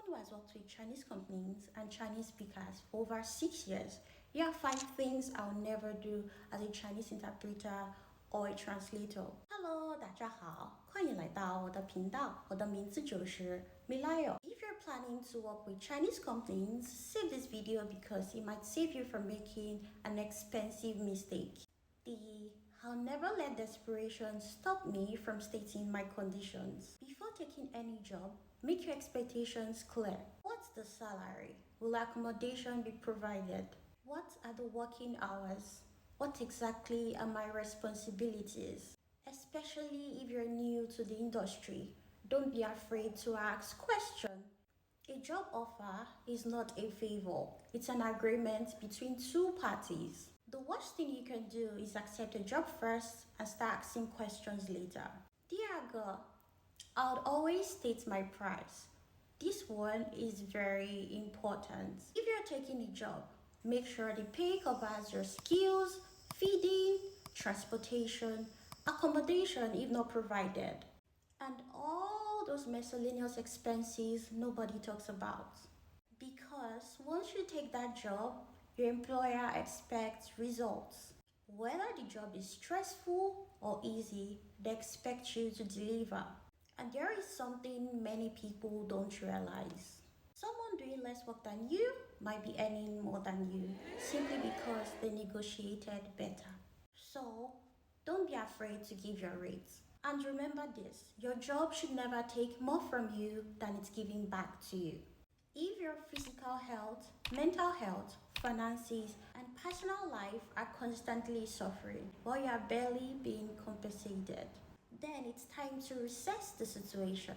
someone who has worked with Chinese companies and Chinese speakers for over 6 years, here are 5 things I'll never do as a Chinese interpreter or a translator. Hello, 大家好，欢迎来到我的频道。我的名字就是 Milayo. If you're planning to work with Chinese companies, save this video because it might save you from making an expensive mistake. I'll never let desperation stop me from stating my conditions. Before taking any job, make your expectations clear. What's the salary? Will accommodation be provided? What are the working hours? What exactly are my responsibilities? Especially if you're new to the industry, don't be afraid to ask questions. A job offer is not a favor, it's an agreement between two parties. The worst thing you can do is accept a job first and start asking questions later. Dear girl, I would always state my price. This one is very important. If you're taking a job, make sure the pay covers your skills, feeding, transportation, accommodation if not provided, and all those miscellaneous expenses nobody talks about. Because once you take that job, your employer expects results. Whether the job is stressful or easy, they expect you to deliver. And there is something many people don't realize. Someone doing less work than you might be earning more than you simply because they negotiated better. So, don't be afraid to give your rates. And remember this, your job should never take more from you than it's giving back to you. If your physical health, mental health, finances, and personal life are constantly suffering while you are barely being compensated, then it's time to assess the situation.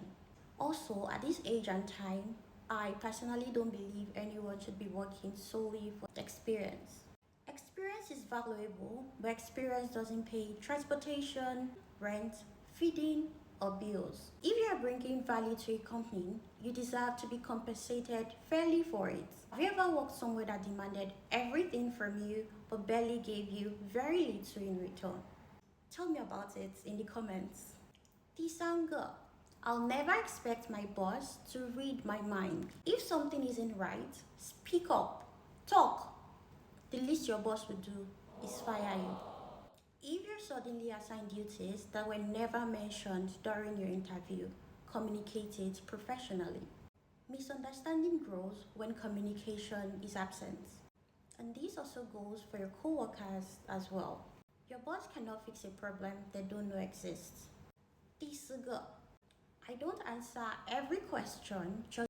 Also, at this age and time, I personally don't believe anyone should be working solely for experience. Experience is valuable, but experience doesn't pay transportation, rent, feeding, or bills. If you are bringing value to a company, you deserve to be compensated fairly for it. Have you ever worked somewhere that demanded everything from you but barely gave you very little in return? Tell me about it in the comments. Tisanga, I'll never expect my boss to read my mind. If something isn't right, speak up, talk. The least your boss would do is fire you. If you're suddenly assigned duties that were never mentioned during your interview, communicate it professionally. Misunderstanding grows when communication is absent. And this also goes for your co-workers as well. Your boss cannot fix a problem they don't know exists. I don't answer every question just